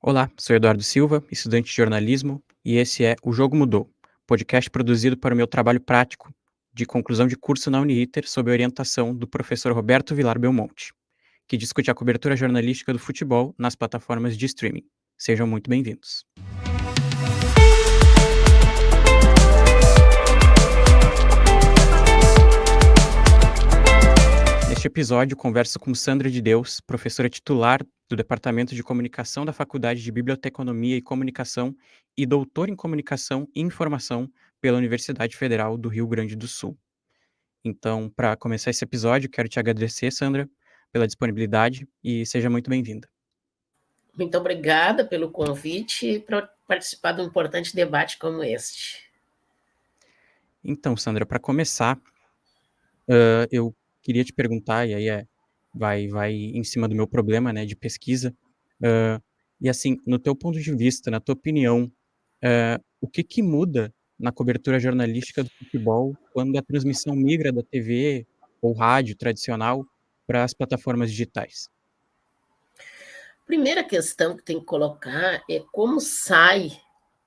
Olá, sou Eduardo Silva, estudante de jornalismo, e esse é O Jogo Mudou, podcast produzido para o meu trabalho prático de conclusão de curso na Uniriter sob a orientação do professor Roberto Vilar Belmonte, que discute a cobertura jornalística do futebol nas plataformas de streaming. Sejam muito bem-vindos. Neste episódio, converso com Sandra de Deus, professora titular do Departamento de Comunicação da Faculdade de Biblioteconomia e Comunicação e doutora em Comunicação e Informação pela Universidade Federal do Rio Grande do Sul. Então, para começar esse episódio, quero te agradecer, Sandra, pela disponibilidade e seja muito bem-vinda. Muito obrigada pelo convite para participar de um importante debate como este. Então, Sandra, para começar, eu queria te perguntar, e aí vai em cima do meu problema, né, de pesquisa, hã, e assim, no teu ponto de vista, na tua opinião, o que que muda na cobertura jornalística do futebol quando a transmissão migra da TV ou rádio tradicional para as plataformas digitais? Primeira questão que tem que colocar é como sai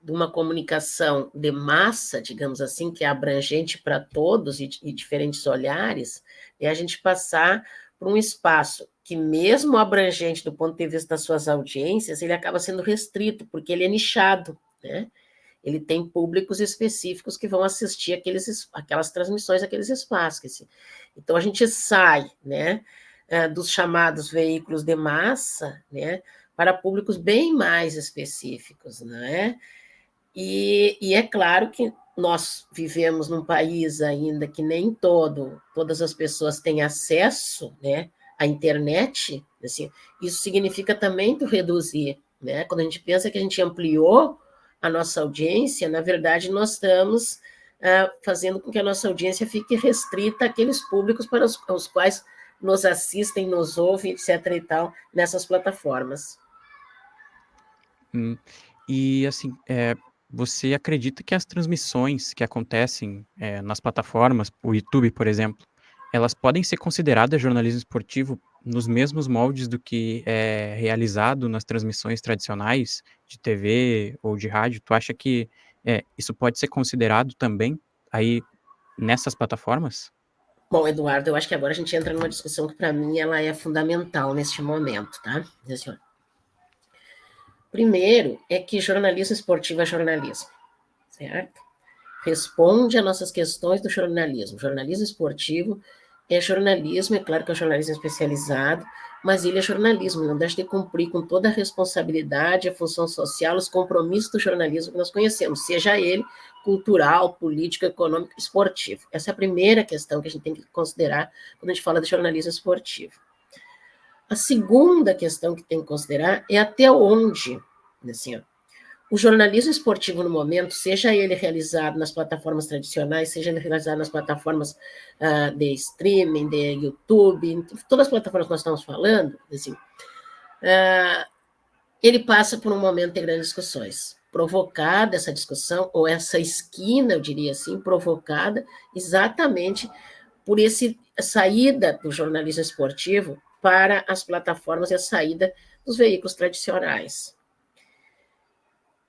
de uma comunicação de massa, digamos assim, que é abrangente para todos e diferentes olhares, é a gente passar por um espaço que, mesmo abrangente do ponto de vista das suas audiências, ele acaba sendo restrito, porque ele é nichado, né? Ele tem públicos específicos que vão assistir aquelas transmissões, aqueles espaços. Então, a gente sai, né, dos chamados veículos de massa, né, para públicos bem mais específicos, né? E é claro que nós vivemos num país ainda que nem todas as pessoas têm acesso, né, à internet, assim, isso significa também tu reduzir, né? Quando a gente pensa que a gente ampliou a nossa audiência, na verdade nós estamos fazendo com que a nossa audiência fique restrita àqueles públicos para os quais nos assistem, nos ouvem, etc. e tal, nessas plataformas. Hum. E assim, você acredita que as transmissões que acontecem, nas plataformas, o YouTube, por exemplo, elas podem ser consideradas jornalismo esportivo nos mesmos moldes do que é realizado nas transmissões tradicionais de TV ou de rádio? Tu acha que, isso pode ser considerado também aí nessas plataformas? Bom, Eduardo, eu acho que agora a gente entra numa discussão que, para mim, ela é fundamental neste momento, tá? Assim, ó, primeiro é que jornalismo esportivo é jornalismo, certo? Responde a nossas questões do jornalismo. Jornalismo esportivo é jornalismo, é claro que é um jornalismo especializado, mas ele é jornalismo, não deixa de cumprir com toda a responsabilidade, a função social, os compromissos do jornalismo que nós conhecemos, seja ele cultural, político, econômico, esportivo. Essa é a primeira questão que a gente tem que considerar quando a gente fala de jornalismo esportivo. A segunda questão que tem que considerar é até onde, assim, ó, o jornalismo esportivo no momento, seja ele realizado nas plataformas tradicionais, seja ele realizado nas plataformas de streaming, de YouTube, todas as plataformas que nós estamos falando, assim, ele passa por um momento de grandes discussões. Provocada essa discussão, ou essa esquina, eu diria assim, provocada exatamente por essa saída do jornalismo esportivo para as plataformas e a saída dos veículos tradicionais.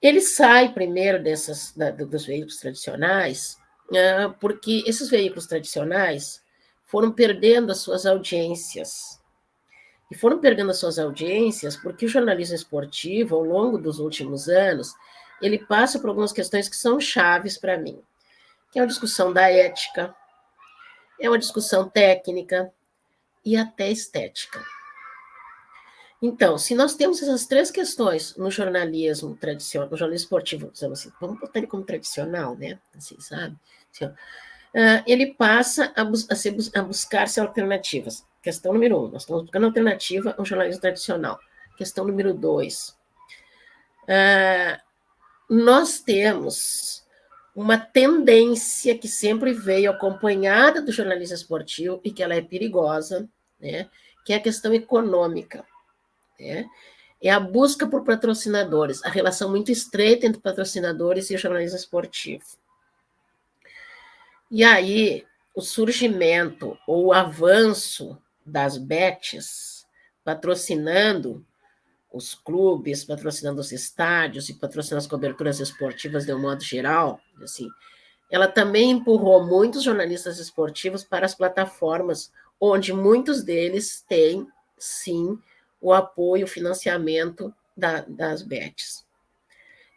Ele sai primeiro dos veículos tradicionais, porque esses veículos tradicionais foram perdendo as suas audiências. E foram perdendo as suas audiências porque o jornalismo esportivo, ao longo dos últimos anos, ele passa por algumas questões que são chaves para mim, que é a discussão da ética, é uma discussão técnica e até estética. Então, se nós temos essas três questões no jornalismo tradicional, no jornalismo esportivo, assim, vamos botar ele como tradicional, né? Assim, sabe? Assim, ele passa a buscar-se alternativas. Questão número 1, nós estamos buscando alternativa ao jornalismo tradicional. Questão número 2, nós temos uma tendência que sempre veio acompanhada do jornalismo esportivo e que ela é perigosa, né? Que é a questão econômica, né? É a busca por patrocinadores, a relação muito estreita entre patrocinadores e o jornalismo esportivo. E aí, o surgimento ou o avanço das bets patrocinando os clubes, patrocinando os estádios e patrocinando as coberturas esportivas de um modo geral, assim, ela também empurrou muitos jornalistas esportivos para as plataformas, onde muitos deles têm, sim, o apoio, o financiamento das bets.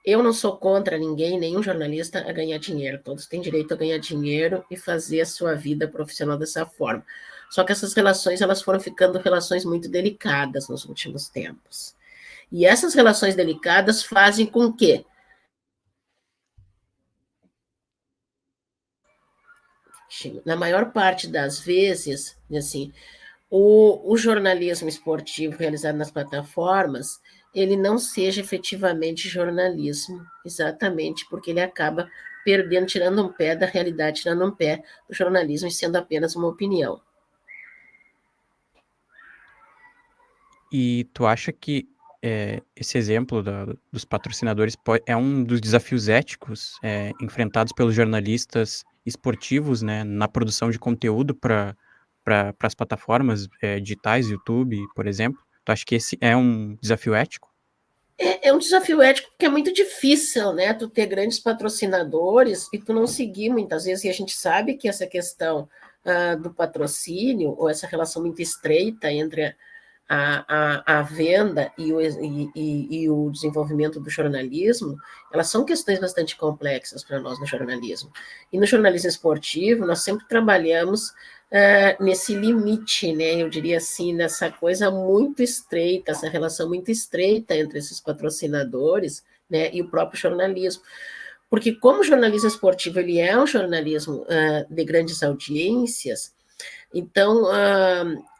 Eu não sou contra ninguém, nenhum jornalista, a ganhar dinheiro. Todos têm direito a ganhar dinheiro e fazer a sua vida profissional dessa forma. Só que essas relações, elas foram ficando relações muito delicadas nos últimos tempos. E essas relações delicadas fazem com que, na maior parte das vezes, assim, o jornalismo esportivo realizado nas plataformas, ele não seja efetivamente jornalismo, exatamente porque ele acaba perdendo, tirando um pé da realidade, tirando um pé do jornalismo e sendo apenas uma opinião. E tu acha que esse exemplo dos patrocinadores é um dos desafios éticos enfrentados pelos jornalistas esportivos, né, na produção de conteúdo para as plataformas digitais, YouTube, por exemplo? Tu acha que esse é um desafio ético? É um desafio ético porque é muito difícil, né? Tu ter grandes patrocinadores e tu não seguir muitas vezes, e a gente sabe que essa questão do patrocínio, ou essa relação muito estreita entre a venda e o desenvolvimento do jornalismo, elas são questões bastante complexas para nós no jornalismo. E no jornalismo esportivo, nós sempre trabalhamos nesse limite, né? Eu diria assim, nessa coisa muito estreita, essa relação muito estreita entre esses patrocinadores, né, e o próprio jornalismo. Porque como o jornalismo esportivo ele é um jornalismo de grandes audiências, então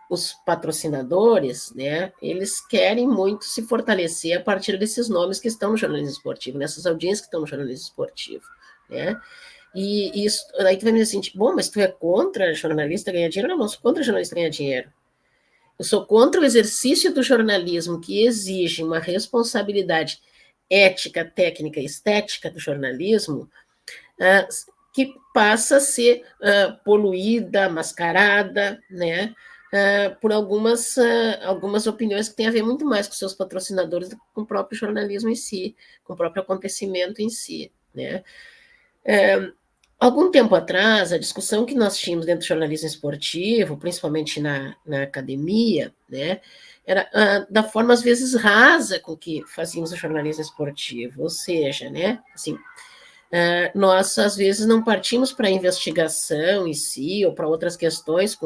os patrocinadores, né, eles querem muito se fortalecer a partir desses nomes que estão no jornalismo esportivo, nessas audiências que estão no jornalismo esportivo, né? E isso, aí tu vai me dizer assim, bom, mas tu é contra jornalista ganhar dinheiro? Não, não sou contra jornalista ganhar dinheiro. Eu sou contra o exercício do jornalismo que exige uma responsabilidade ética, técnica e estética do jornalismo, que passa a ser poluída, mascarada, né, por algumas opiniões que têm a ver muito mais com seus patrocinadores do que com o próprio jornalismo em si, com o próprio acontecimento em si, né. Algum tempo atrás, a discussão que nós tínhamos dentro do jornalismo esportivo, principalmente na academia, né, era da forma, às vezes, rasa com que fazíamos o jornalismo esportivo, ou seja, né, assim, nós, às vezes, não partimos para a investigação em si, ou para outras questões,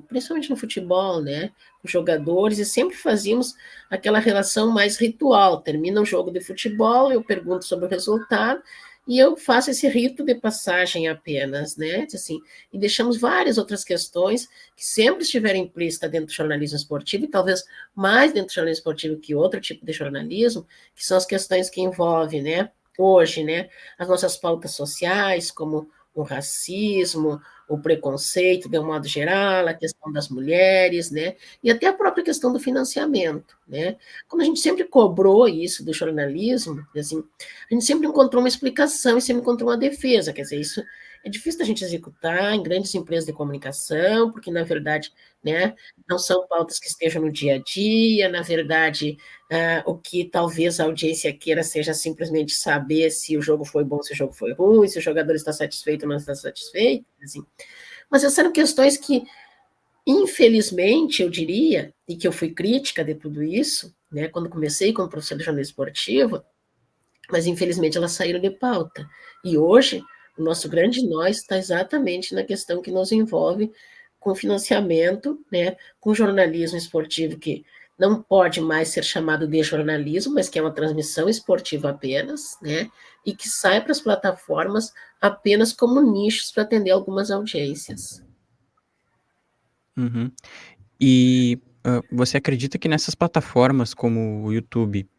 principalmente no futebol, né, com jogadores, e sempre fazíamos aquela relação mais ritual. Termina um jogo de futebol, eu pergunto sobre o resultado, e eu faço esse rito de passagem apenas, né, assim, e deixamos várias outras questões que sempre estiveram implícitas dentro do jornalismo esportivo, e talvez mais dentro do jornalismo esportivo que outro tipo de jornalismo, que são as questões que envolvem, né, hoje, né, as nossas pautas sociais, como o racismo, o preconceito, de um modo geral, a questão das mulheres, né, e até a própria questão do financiamento, né. Como a gente sempre cobrou isso do jornalismo, assim, a gente sempre encontrou uma explicação e sempre encontrou uma defesa, quer dizer, isso é difícil da gente executar em grandes empresas de comunicação, porque, na verdade, né, não são pautas que estejam no dia a dia, na verdade, o que talvez a audiência queira seja simplesmente saber se o jogo foi bom, se o jogo foi ruim, se o jogador está satisfeito ou não está satisfeito, assim. Mas essas eram questões que, infelizmente, eu diria, e que eu fui crítica de tudo isso, né, quando comecei como professor de jornalismo esportivo, mas infelizmente elas saíram de pauta. E hoje, o nosso grande nós está exatamente na questão que nos envolve com financiamento, né, com jornalismo esportivo que não pode mais ser chamado de jornalismo, mas que é uma transmissão esportiva apenas, né, e que sai para as plataformas apenas como nichos para atender algumas audiências. Uhum. E você acredita que nessas plataformas como o YouTube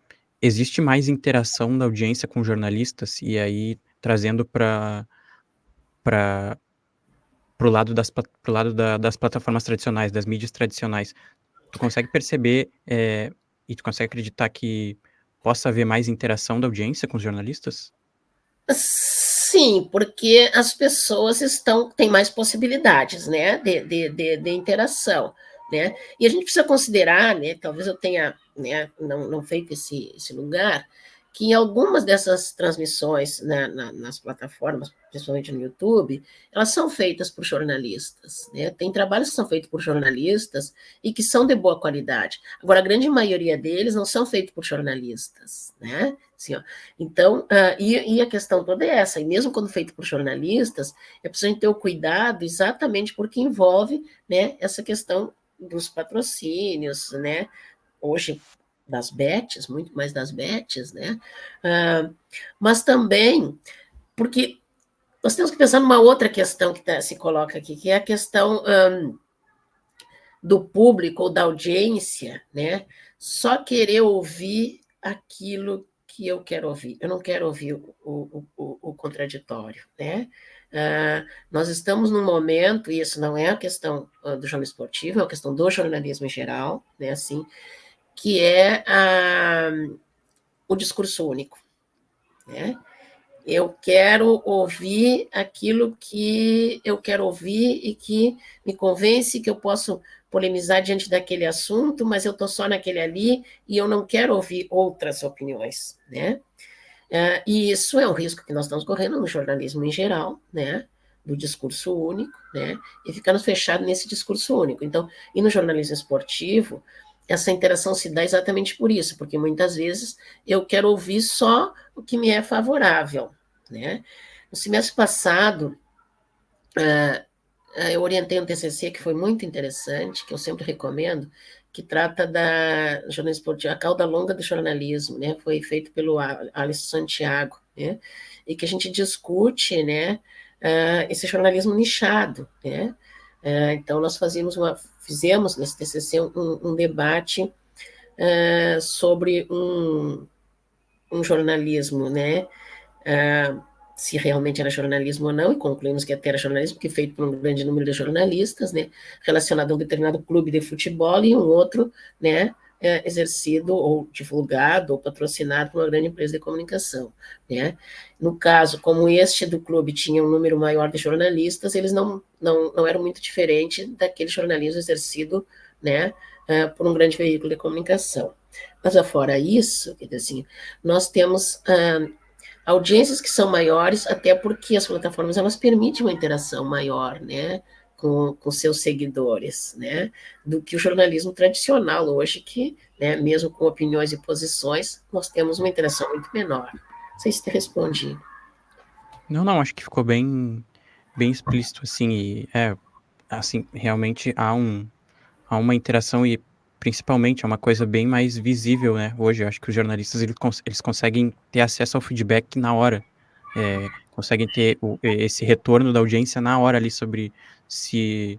existe mais interação da audiência com jornalistas? E aí trazendo para o lado pro lado das plataformas tradicionais, das mídias tradicionais. Tu consegue perceber, e tu consegue acreditar que possa haver mais interação da audiência com os jornalistas? Sim, porque as pessoas têm mais possibilidades, né, de interação. né? E a gente precisa considerar, né, talvez eu tenha, né, não feito esse lugar, que em algumas dessas transmissões nas plataformas, principalmente no YouTube, elas são feitas por jornalistas, né? Tem trabalhos que são feitos por jornalistas e que são de boa qualidade. Agora, a grande maioria deles não são feitos por jornalistas, né? Assim, ó. Então, e a questão toda é essa, e mesmo quando feito por jornalistas, é preciso ter o cuidado exatamente porque envolve, né, essa questão dos patrocínios, né? Hoje das bets, muito mais das bets, né? Mas também porque nós temos que pensar numa outra questão que se coloca aqui, que é a questão do público ou da audiência, né? Só querer ouvir aquilo que eu quero ouvir. Eu não quero ouvir o contraditório, né? Nós estamos num momento, e isso não é a questão do jornalismo esportivo, é uma questão do jornalismo em geral, né? Assim, que é o discurso único, né? Eu quero ouvir aquilo que eu quero ouvir e que me convence que eu posso polemizar diante daquele assunto, mas eu estou só naquele ali e eu não quero ouvir outras opiniões, né? E isso é um risco que nós estamos correndo no jornalismo em geral, né? Do discurso único, né? E ficamos fechados nesse discurso único. Então, e no jornalismo esportivo, essa interação se dá exatamente por isso, porque muitas vezes eu quero ouvir só o que me é favorável, né? No semestre passado, eu orientei um TCC que foi muito interessante, que eu sempre recomendo, que trata da jornalismo esportivo, a cauda longa do jornalismo, né? Foi feito pelo Alisson Santiago, né? E que a gente discute, né? Esse jornalismo nichado, né? Então nós fizemos nesse TCC um debate sobre um jornalismo, né? Se realmente era jornalismo ou não, e concluímos que até era jornalismo, porque feito por um grande número de jornalistas, né, relacionado a um determinado clube de futebol e um outro, né, exercido ou divulgado ou patrocinado por uma grande empresa de comunicação, né. No caso, como este do clube tinha um número maior de jornalistas, eles não eram muito diferentes daquele jornalismo exercido, né, por um grande veículo de comunicação. Mas, afora isso, quer dizer assim, nós temos audiências que são maiores, até porque as plataformas elas permitem uma interação maior, né, com seus seguidores, né, do que o jornalismo tradicional hoje, que, né, mesmo com opiniões e posições, nós temos uma interação muito menor. Não sei se te respondi. Não, acho que ficou bem explícito, assim, assim, realmente há uma interação e principalmente é uma coisa bem mais visível, né, hoje. Eu acho que os jornalistas eles conseguem ter acesso ao feedback na hora, conseguem ter esse retorno da audiência na hora ali sobre se,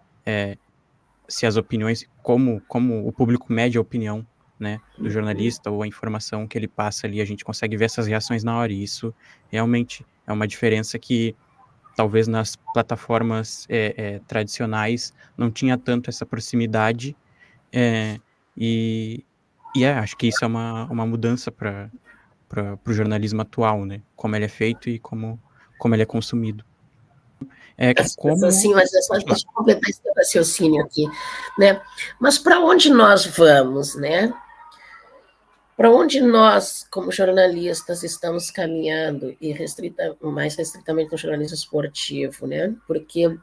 se as opiniões como o público mede a opinião, né, do jornalista ou a informação que ele passa ali, a gente consegue ver essas reações na hora e isso realmente é uma diferença que talvez nas plataformas, tradicionais não tinha tanto essa proximidade, eh, e acho que isso é uma mudança para o jornalismo atual, né, como ele é feito e como ele é consumido. Assim, Como mas é só, pode falar. deixa eu completar esse raciocínio aqui, né? Mas para onde nós vamos, né? Para onde nós, como jornalistas, estamos caminhando, e mais restritamente no jornalismo esportivo, né? Porque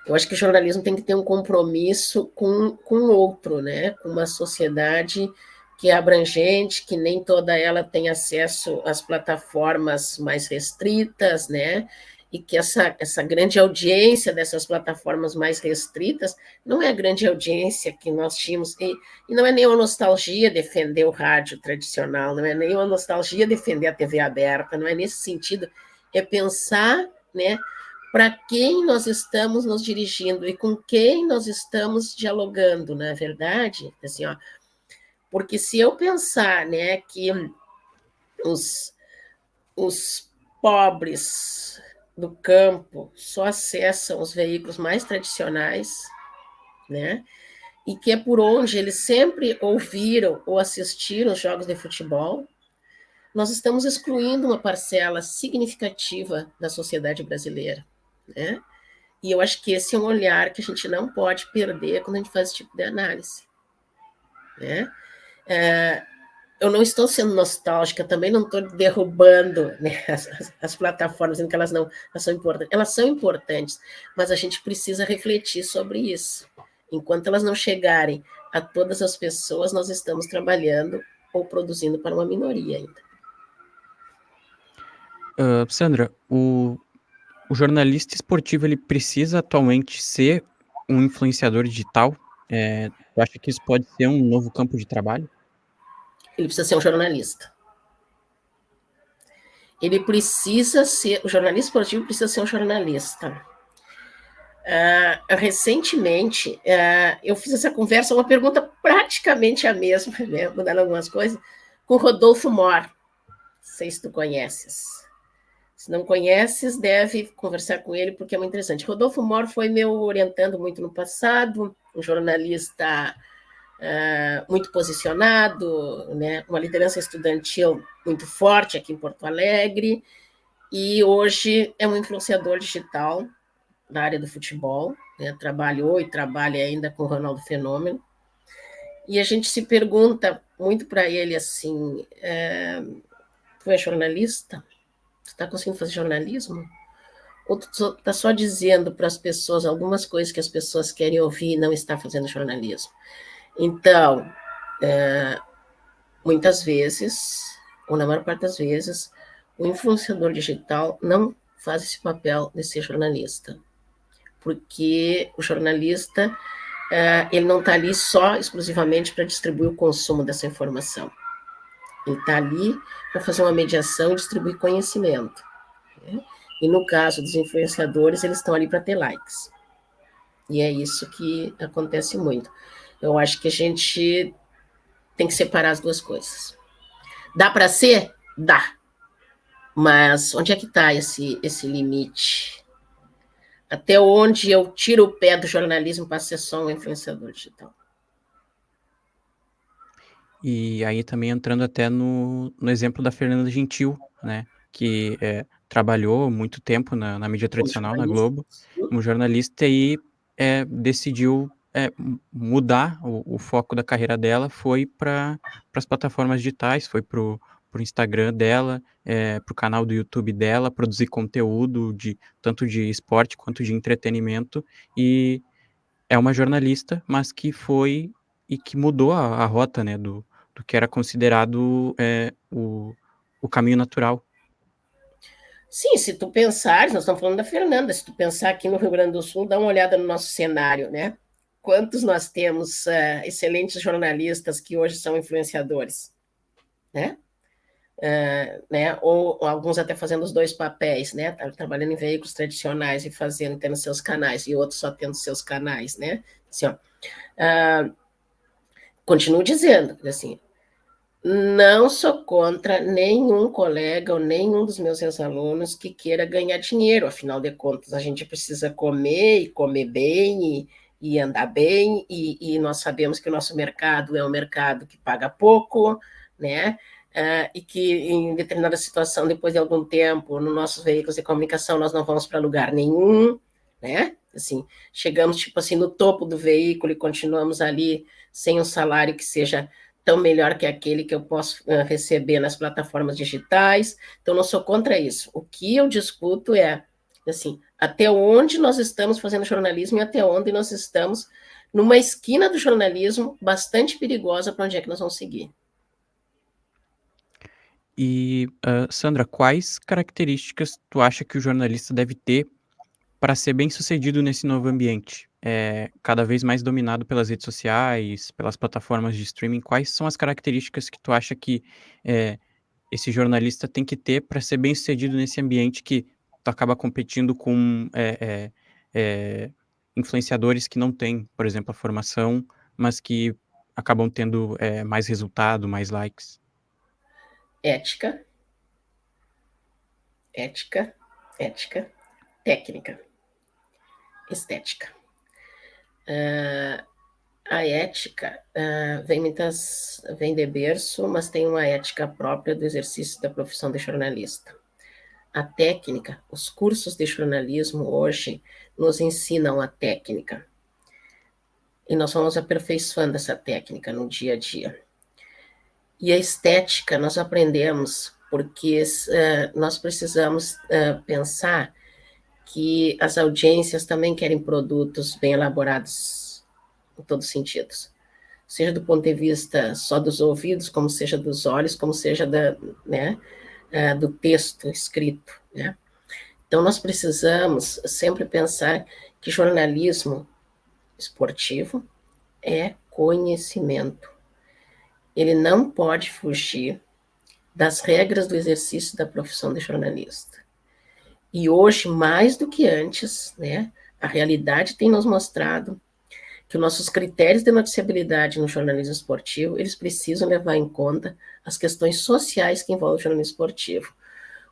eu acho que o jornalismo tem que ter um compromisso com o outro, né? Com uma sociedade que é abrangente, que nem toda ela tem acesso às plataformas mais restritas, né? E que essa grande audiência dessas plataformas mais restritas não é a grande audiência que nós tínhamos, e não é nenhuma nostalgia defender o rádio tradicional, não é nenhuma nostalgia defender a TV aberta, não é nesse sentido, é pensar, né, para quem nós estamos nos dirigindo e com quem nós estamos dialogando, na verdade, assim, ó, porque se eu pensar, né, que os, os pobres do campo só acessam os veículos mais tradicionais, né, e que é por onde eles sempre ouviram ou assistiram os jogos de futebol, nós estamos excluindo uma parcela significativa da sociedade brasileira, né? E eu acho que esse é um olhar que a gente não pode perder quando a gente faz esse tipo de análise. Né? Eu não estou sendo nostálgica, também não estou derrubando, né, as plataformas, dizendo que elas não elas são importantes. Elas são importantes, mas a gente precisa refletir sobre isso. Enquanto elas não chegarem a todas as pessoas, nós estamos trabalhando ou produzindo para uma minoria ainda. Sandra, o jornalista esportivo ele precisa atualmente ser um influenciador digital? Tu acha que isso pode ser um novo campo de trabalho? Ele precisa ser um jornalista. Ele precisa ser, o jornalista esportivo precisa ser um jornalista. Recentemente, eu fiz essa conversa, uma pergunta praticamente a mesma, né, mudando algumas coisas, com Rodolfo Mor. Não sei se tu conheces. Se não conheces, deve conversar com ele, porque é muito interessante. Rodolfo Mor foi meu orientando muito no passado, um jornalista muito posicionado, né, uma liderança estudantil muito forte aqui em Porto Alegre, e hoje é um influenciador digital na área do futebol, né, trabalhou e trabalha ainda com o Ronaldo Fenômeno, e a gente se pergunta muito para ele assim, tu é jornalista? Tu está conseguindo fazer jornalismo? Ou tu está só dizendo para as pessoas algumas coisas que as pessoas querem ouvir e não está fazendo jornalismo? Então, muitas vezes, ou na maior parte das vezes, o influenciador digital não faz esse papel de ser jornalista, porque o jornalista ele não está ali só exclusivamente para distribuir o consumo dessa informação. Ele está ali para fazer uma mediação e distribuir conhecimento. Né? E no caso dos influenciadores, eles estão ali para ter likes. E é isso que acontece muito. Eu acho que a gente tem que separar as duas coisas. Dá para ser? Dá. Mas onde é que está esse limite? Até onde eu tiro o pé do jornalismo para ser só um influenciador digital? E aí também entrando até no exemplo da Fernanda Gentil, né, que, trabalhou muito tempo na mídia Como tradicional, na jornalista. Globo, como jornalista e, decidiu, mudar o foco da carreira dela, foi para as plataformas digitais, foi para o Instagram dela, para o canal do YouTube dela, produzir conteúdo tanto de esporte quanto de entretenimento, e é uma jornalista, mas que foi e que mudou a rota, né, do que era considerado, o caminho natural. Sim, se tu pensares, nós estamos falando da Fernanda, se tu pensar aqui no Rio Grande do Sul, dá uma olhada no nosso cenário, né? Quantos nós temos excelentes jornalistas que hoje são influenciadores, né? Né? Ou alguns até fazendo os dois papéis, né? Trabalhando em veículos tradicionais e fazendo, tendo seus canais, e outros só tendo seus canais, né? Assim, ó, continuo dizendo, assim, não sou contra nenhum colega ou nenhum dos meus ex-alunos que queira ganhar dinheiro, afinal de contas, a gente precisa comer e comer bem e andar bem, e nós sabemos que o nosso mercado é um mercado que paga pouco, né? E que em determinada situação, depois de algum tempo, nos nossos veículos de comunicação, nós não vamos para lugar nenhum, né? Assim, chegamos tipo assim no topo do veículo e continuamos ali sem um salário que seja tão melhor que aquele que eu posso receber nas plataformas digitais. Então, não sou contra isso. O que eu discuto é, assim, até onde nós estamos fazendo jornalismo e até onde nós estamos numa esquina do jornalismo bastante perigosa para onde é que nós vamos seguir. E, Sandra, quais características tu acha que o jornalista deve ter para ser bem-sucedido nesse novo ambiente? Cada vez mais dominado pelas redes sociais, pelas plataformas de streaming, quais são as características que tu acha que, esse jornalista tem que ter para ser bem-sucedido nesse ambiente que tu acaba competindo com, influenciadores que não têm, por exemplo, a formação, mas que acabam tendo, mais resultado, mais likes? Ética, ética, ética, técnica, estética. A ética vem de berço, mas tem uma ética própria do exercício da profissão de jornalista. A técnica, os cursos de jornalismo hoje nos ensinam a técnica. E nós vamos aperfeiçoando essa técnica no dia a dia. E a estética nós aprendemos porque nós precisamos pensar que as audiências também querem produtos bem elaborados em todos os sentidos. Seja do ponto de vista só dos ouvidos, como seja dos olhos, como seja do texto escrito, né? Então, nós precisamos sempre pensar que jornalismo esportivo é conhecimento. Ele não pode fugir das regras do exercício da profissão de jornalista. E hoje, mais do que antes, né, a realidade tem nos mostrado que os nossos critérios de noticiabilidade no jornalismo esportivo, eles precisam levar em conta as questões sociais que envolvem o jornalismo esportivo.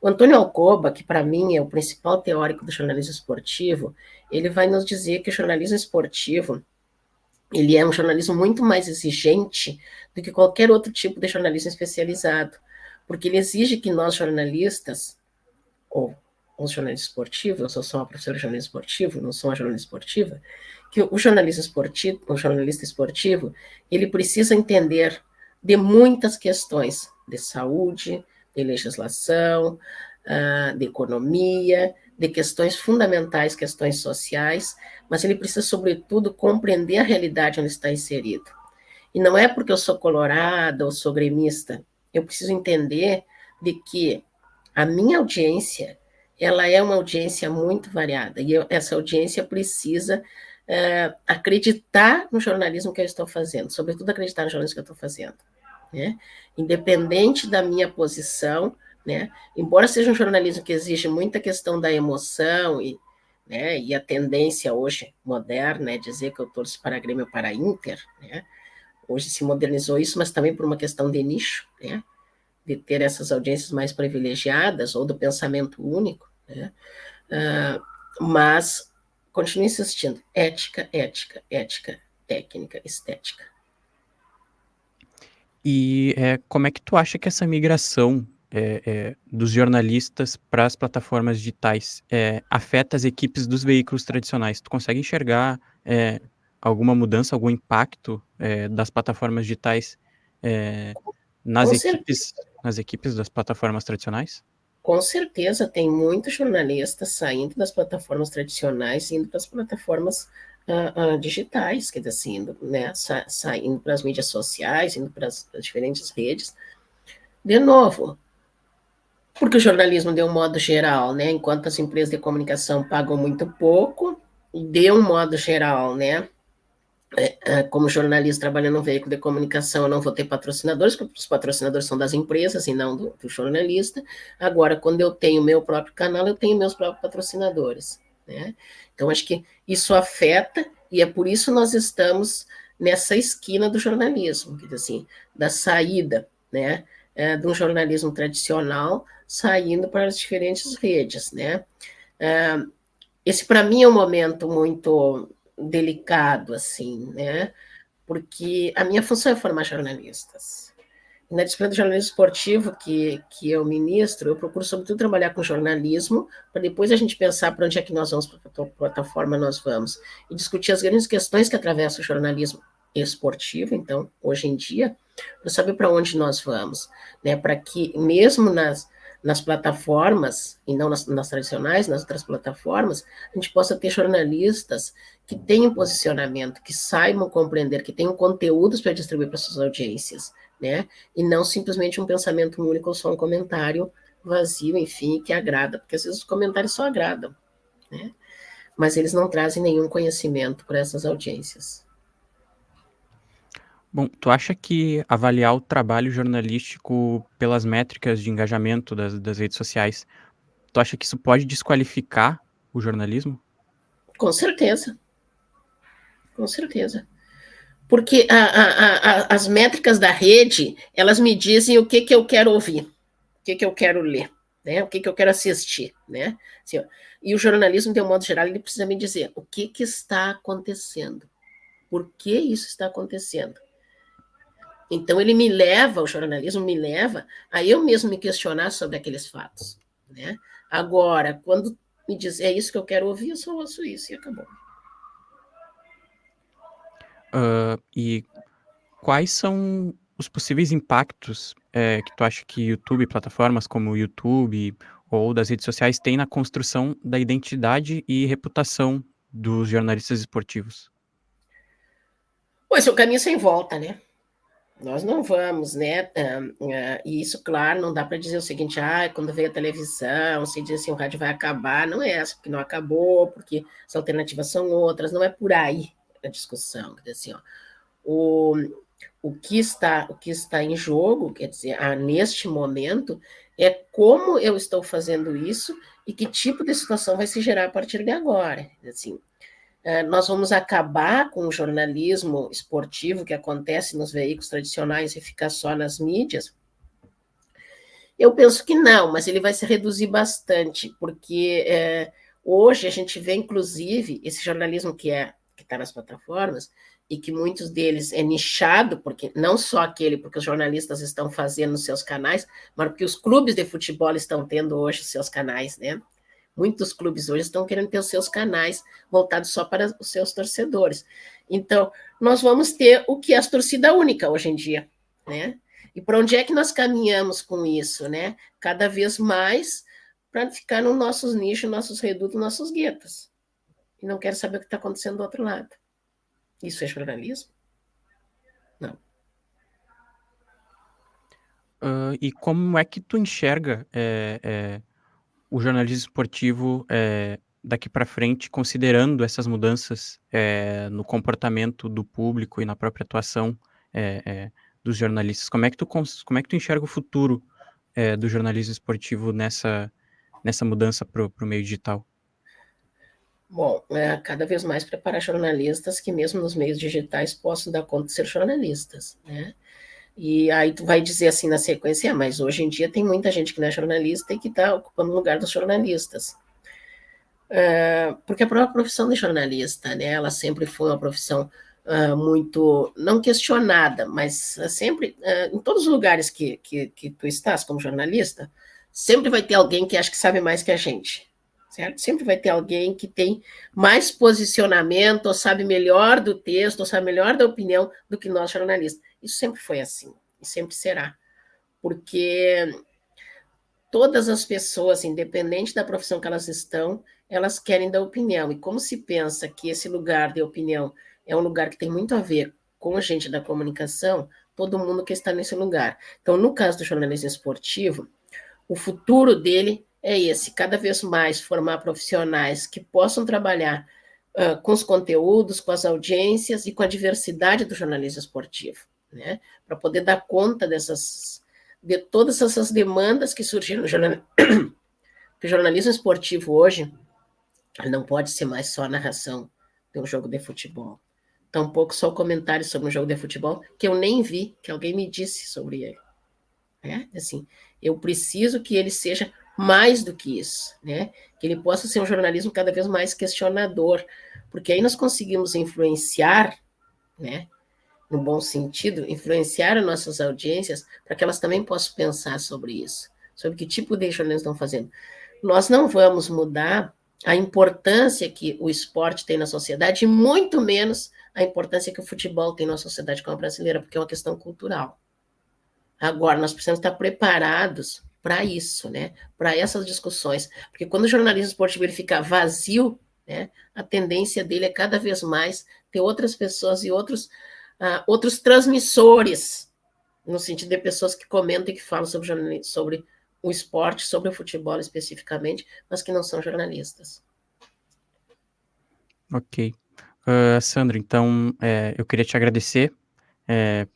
O Antônio Alcoba, que para mim é o principal teórico do jornalismo esportivo, ele vai nos dizer que o jornalismo esportivo, ele é um jornalismo muito mais exigente do que qualquer outro tipo de jornalismo especializado, porque ele exige que nós jornalistas, ou os jornalistas esportivos, eu sou uma professora de jornalismo esportivo, não sou uma jornalista esportiva, que o jornalista esportivo, ele precisa entender de muitas questões de saúde, de legislação, de economia, de questões fundamentais, questões sociais, mas ele precisa, sobretudo, compreender a realidade onde está inserido. E não é porque eu sou colorada ou sou gremista, eu preciso entender de que a minha audiência, ela é uma audiência muito variada, e essa audiência precisa acreditar no jornalismo que eu estou fazendo, sobretudo acreditar no jornalismo que eu estou fazendo, né? Independente da minha posição, né? Embora seja um jornalismo que exige muita questão da emoção e a tendência hoje moderna é dizer que eu torço para Grêmio ou para Inter, né? Hoje se modernizou isso, mas também por uma questão de nicho, né? De ter essas audiências mais privilegiadas ou do pensamento único, né? Mas continuo insistindo, ética, técnica, estética. E como é que tu acha que essa migração dos jornalistas para as plataformas digitais afeta as equipes dos veículos tradicionais? Tu consegue enxergar alguma mudança, algum impacto das plataformas digitais nas Com certeza. equipes das plataformas tradicionais? Com certeza, tem muitos jornalistas saindo das plataformas tradicionais e indo para as plataformas digitais, quer dizer, assim, indo, né, saindo para as mídias sociais, indo para as diferentes redes. De novo, porque o jornalismo, de um modo geral, né, enquanto as empresas de comunicação pagam muito pouco, de um modo geral, né, como jornalista trabalhando no veículo de comunicação, eu não vou ter patrocinadores, porque os patrocinadores são das empresas e não do jornalista. Agora, quando eu tenho meu próprio canal, eu tenho meus próprios patrocinadores, né? Então, acho que isso afeta, e é por isso nós estamos nessa esquina do jornalismo, quer dizer assim, da saída, né, de um jornalismo tradicional, saindo para as diferentes redes, né? Esse, para mim, é um momento muito delicado, assim, né? Porque a minha função é formar jornalistas. E na disciplina do jornalismo esportivo que eu ministro, eu procuro, sobretudo, trabalhar com jornalismo, para depois a gente pensar para onde é que nós vamos, para que plataforma nós vamos, e discutir as grandes questões que atravessam o jornalismo esportivo, então, hoje em dia, para saber para onde nós vamos, né? Para que, mesmo nas plataformas, e não nas tradicionais, nas outras plataformas, a gente possa ter jornalistas que tenham posicionamento, que saibam compreender, que tenham conteúdos para distribuir para suas audiências, né? E não simplesmente um pensamento único ou só um comentário vazio, enfim, que agrada, porque às vezes os comentários só agradam, né? Mas eles não trazem nenhum conhecimento para essas audiências. Bom, tu acha que avaliar o trabalho jornalístico pelas métricas de engajamento das redes sociais, tu acha que isso pode desqualificar o jornalismo? Com certeza, com certeza. Porque as métricas da rede, elas me dizem o que eu quero ouvir, o que eu quero ler, né? O que eu quero assistir, né? Assim, e o jornalismo, de um modo geral, ele precisa me dizer o que está acontecendo, por que isso está acontecendo. Então, ele me leva, o jornalismo me leva a eu mesmo me questionar sobre aqueles fatos, né? Agora, quando me diz, é isso que eu quero ouvir, eu só ouço isso e acabou. E quais são os possíveis impactos, que tu acha que YouTube, plataformas como o YouTube ou das redes sociais têm na construção da identidade e reputação dos jornalistas esportivos? Pois é o caminho sem volta, né? Nós não vamos, né? E isso, claro, não dá para dizer o seguinte: quando veio a televisão, se diz assim, o rádio vai acabar. Não é essa, porque não acabou, porque as alternativas são outras, não é por aí a discussão. Quer dizer, assim, ó, o, o que está em jogo, quer dizer, neste momento, é como eu estou fazendo isso e que tipo de situação vai se gerar a partir de agora. Assim, nós vamos acabar com o jornalismo esportivo que acontece nos veículos tradicionais e ficar só nas mídias? Eu penso que não, mas ele vai se reduzir bastante, porque hoje a gente vê, inclusive, esse jornalismo que está nas plataformas, e que muitos deles é nichado, porque não só aquele, porque os jornalistas estão fazendo nos seus canais, mas porque os clubes de futebol estão tendo hoje seus canais, né? Muitos clubes hoje estão querendo ter os seus canais voltados só para os seus torcedores. Então, nós vamos ter o que é a torcida única hoje em dia, né? E para onde é que nós caminhamos com isso, né? Cada vez mais para ficar nos nossos nichos, nossos redutos, nossos guetos. E não quero saber o que está acontecendo do outro lado. Isso é jornalismo? Não. E como é que tu enxerga, o jornalismo esportivo, daqui para frente, considerando essas mudanças, no comportamento do público e na própria atuação, eh eh, dos jornalistas? Como é que tu enxerga o futuro, do jornalismo esportivo nessa mudança para o meio digital? Bom, cada vez mais preparar jornalistas que mesmo nos meios digitais possam dar conta de ser jornalistas, né? E aí tu vai dizer assim na sequência, mas hoje em dia tem muita gente que não é jornalista e que está ocupando o lugar dos jornalistas. Porque a própria profissão de jornalista, né, ela sempre foi uma profissão muito, não questionada, mas sempre, em todos os lugares que tu estás como jornalista, sempre vai ter alguém que acha que sabe mais que a gente, certo? Sempre vai ter alguém que tem mais posicionamento, ou sabe melhor do texto, ou sabe melhor da opinião do que nós jornalistas. Isso sempre foi assim, e sempre será, porque todas as pessoas, independente da profissão que elas estão, elas querem dar opinião. E como se pensa que esse lugar de opinião é um lugar que tem muito a ver com a gente da comunicação, todo mundo quer estar nesse lugar. Então, no caso do jornalismo esportivo, o futuro dele é esse, cada vez mais formar profissionais que possam trabalhar com os conteúdos, com as audiências e com a diversidade do jornalismo esportivo, né? Para poder dar conta de todas essas demandas que surgiram no jornalismo. O jornalismo esportivo hoje não pode ser mais só a narração de um jogo de futebol. Tampouco só o comentário sobre um jogo de futebol, que eu nem vi, que alguém me disse sobre ele. Assim, eu preciso que ele seja mais do que isso, né? Que ele possa ser um jornalismo cada vez mais questionador, porque aí nós conseguimos influenciar, né? No bom sentido, influenciar as nossas audiências para que elas também possam pensar sobre isso, sobre que tipo de jornalismo estão fazendo. Nós não vamos mudar a importância que o esporte tem na sociedade, e muito menos a importância que o futebol tem na sociedade como a brasileira, porque é uma questão cultural. Agora, nós precisamos estar preparados para isso, né? Para essas discussões. Porque quando o jornalismo esportivo ele fica vazio, né, a tendência dele é cada vez mais ter outras pessoas e outros transmissores, no sentido de pessoas que comentam e que falam sobre o esporte, sobre o futebol especificamente, mas que não são jornalistas. Ok. Sandro, então, eu queria te agradecer.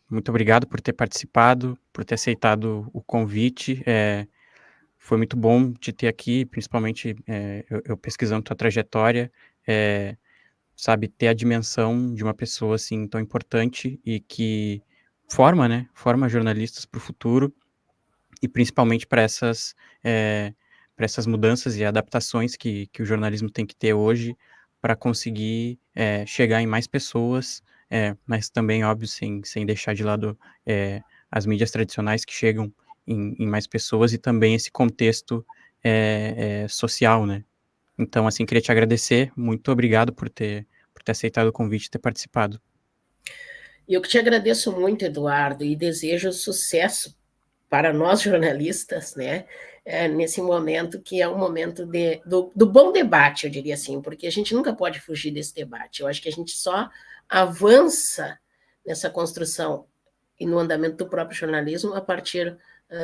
Muito obrigado por ter participado, por ter aceitado o convite. Foi muito bom te ter aqui, principalmente eu pesquisando tua trajetória, eh, sabe, ter a dimensão de uma pessoa assim tão importante e que forma, né, forma jornalistas para o futuro e principalmente para essas mudanças e adaptações que o jornalismo tem que ter hoje para conseguir chegar em mais pessoas, mas também, óbvio, sem deixar de lado as mídias tradicionais que chegam em mais pessoas e também esse contexto social, né? Então, assim, queria te agradecer, muito obrigado por ter aceitado o convite e ter participado. E eu que te agradeço muito, Eduardo, e desejo sucesso para nós jornalistas, né, nesse momento que é um momento do bom debate, eu diria assim, porque a gente nunca pode fugir desse debate. Eu acho que a gente só avança nessa construção e no andamento do próprio jornalismo a partir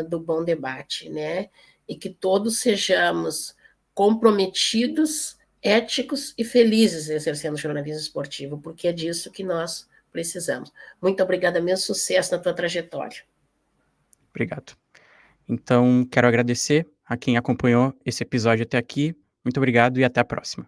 do bom debate, né, e que todos sejamos comprometidos, éticos e felizes exercendo o jornalismo esportivo, porque é disso que nós precisamos. Muito obrigada mesmo, sucesso na tua trajetória. Obrigado. Então, quero agradecer a quem acompanhou esse episódio até aqui. Muito obrigado e até a próxima.